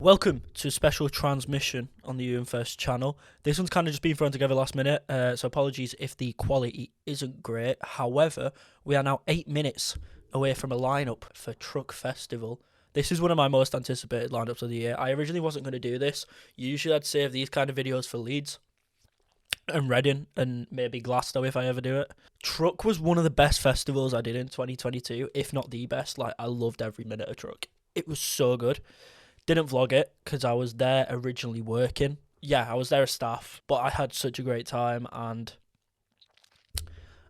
Welcome to a special transmission on the UMFest channel. This one's kind of just been thrown together last minute, so apologies if the quality isn't great. However, we are now 8 minutes away from a lineup for Truck Festival. This is one of my most anticipated lineups of the year. I originally wasn't going to do this. Usually I'd save these kind of videos for Leeds and Reading and maybe Glasgow if I ever do it. Truck was one of the best festivals I did in 2022, if not the best. I loved every minute of Truck. It was so good. Didn't vlog it because I was there originally working. Yeah, I was there as staff, but I had such a great time and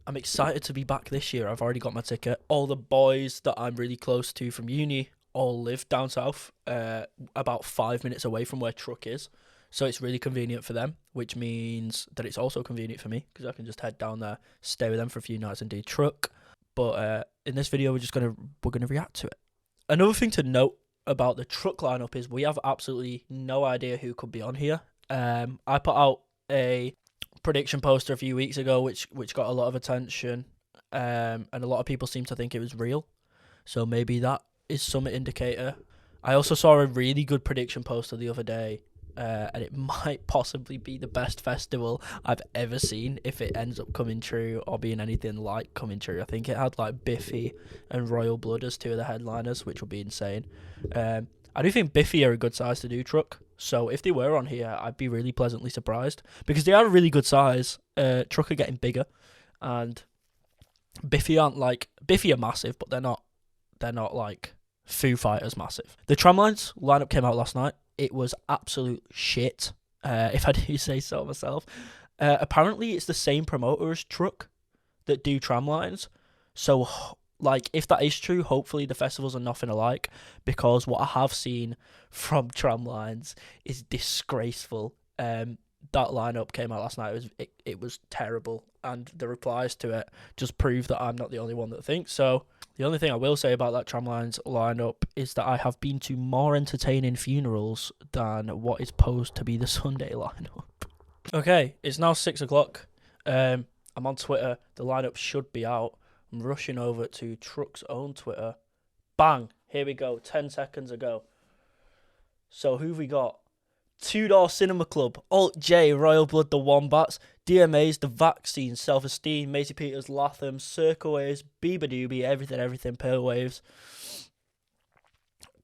I'm excited to be back this year. I've already got my ticket. All the boys that I'm really close to from uni all live down south, about 5 minutes away from where Truck is. So it's really convenient for them, which means that it's also convenient for me because I can just head down there, stay with them for a few nights and do Truck. But in this video, we're gonna react to it. Another thing to note about the Truck lineup is we have absolutely no idea who could be on here. I put out a prediction poster a few weeks ago which got a lot of attention, and a lot of people seem to think it was real, so maybe that is some indicator. I also saw a really good prediction poster the other day, and it might possibly be the best festival I've ever seen if it ends up coming true or being anything like coming true. I think it had Biffy and Royal Blood as two of the headliners, which would be insane. I do think Biffy are a good size to do Truck, so if they were on here, I'd be really pleasantly surprised because they are a really good size. Truck are getting bigger, and Biffy aren't Biffy are massive, but they're not like Foo Fighters massive. The Tramlines lineup came out last night. It was absolute shit, if I do say so myself. Apparently, it's the same promoter as Truck that do Tramlines. So, if that is true, hopefully the festivals are nothing alike, because what I have seen from Tramlines is disgraceful. That lineup came out last night. It was terrible, and the replies to it just prove that I'm not the only one that thinks so. The only thing I will say about that Tramlines lineup is that I have been to more entertaining funerals than what is posed to be the Sunday lineup. Okay, it's now 6 o'clock. I'm on Twitter. The lineup should be out. I'm rushing over to Truck's own Twitter. Bang! Here we go. 10 seconds ago. So who've we got? Two Door Cinema Club, Alt J, Royal Blood, The Wombats, DMA's, The Vaccine, Self-Esteem, Maisie Peters, Latham, Circle Waves, Bieber Doobie, Everything, Pale Waves,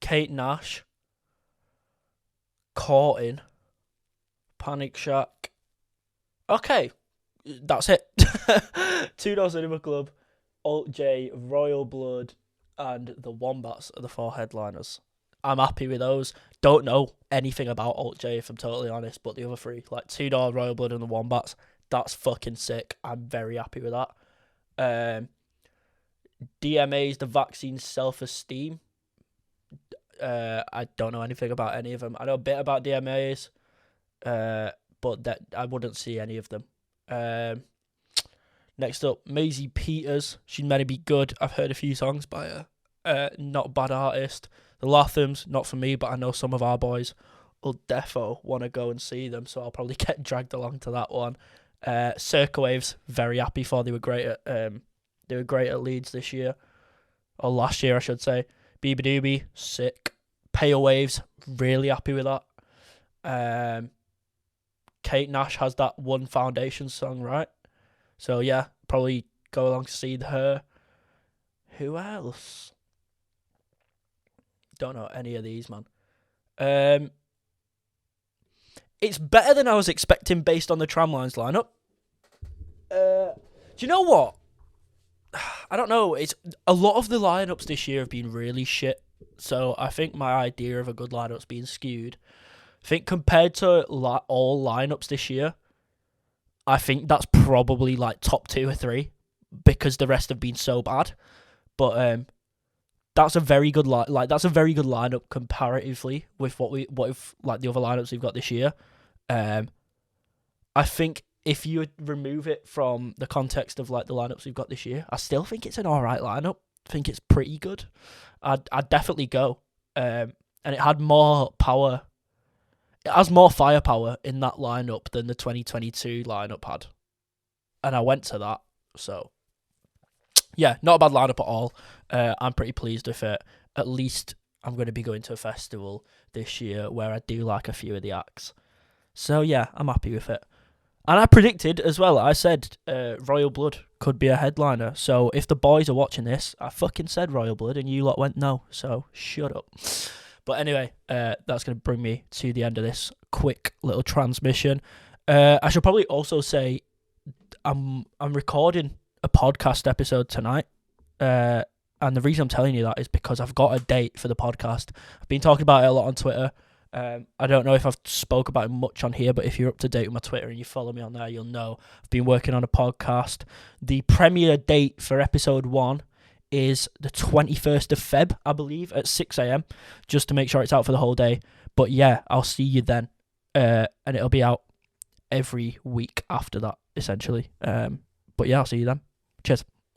Kate Nash, Caught In, Panic Shack. Okay, that's it. Two Door Cinema Club, Alt J, Royal Blood, and The Wombats are the four headliners. I'm happy with those. Don't know anything about Alt J, if I'm totally honest, but the other three, Two Door, Royal Blood, and The Wombats, that's fucking sick. I'm very happy with that. DMA's, The Vaccine, Self-Esteem. I don't know anything about any of them. I know a bit about DMA's, but that I wouldn't see any of them. Next up, Maisie Peters. She's meant to be good. I've heard a few songs by her. Not a bad artist. The Lathams, not for me, but I know some of our boys will defo want to go and see them, so I'll probably get dragged along to that one. Circle Waves, very happy for. They were great at Leeds this year, or last year I should say. Bieber Doobie, sick. Pale Waves, really happy with that. Kate Nash has that one Foundation song, right? So yeah, probably go along to see her. Who else? Don't know any of these, man. It's better than I was expecting based on the Tramlines lineup. Do you know what? I don't know. It's a lot of the lineups this year have been really shit. So I think my idea of a good lineup's been skewed. I think compared to all lineups this year, I think that's probably top 2 or 3 because the rest have been so bad. But that's a very good that's a very good lineup comparatively with what if the other lineups we've got this year. I think if you remove it from the context of the lineups we've got this year, I still think it's an alright lineup. I think it's pretty good. I'd definitely go. And it had more power. It has more firepower in that lineup than the 2022 lineup had. And I went to that, so yeah, not a bad lineup at all. I'm pretty pleased with it. At least I'm going to be going to a festival this year where I do like a few of the acts. So yeah, I'm happy with it. And I predicted as well, I said Royal Blood could be a headliner. So if the boys are watching this, I fucking said Royal Blood and you lot went no. So shut up. But anyway, that's going to bring me to the end of this quick little transmission. I should probably also say I'm recording a podcast episode tonight. And the reason I'm telling you that is because I've got a date for the podcast. I've been talking about it a lot on Twitter. I don't know if I've spoke about it much on here, but if you're up to date with my Twitter and you follow me on there, you'll know I've been working on a podcast. The premiere date for episode 1 is the 21st of Feb, I believe, at 6 a.m, just to make sure it's out for the whole day. But yeah, I'll see you then. And it'll be out every week after that, essentially. But yeah, I'll see you then. Cheers.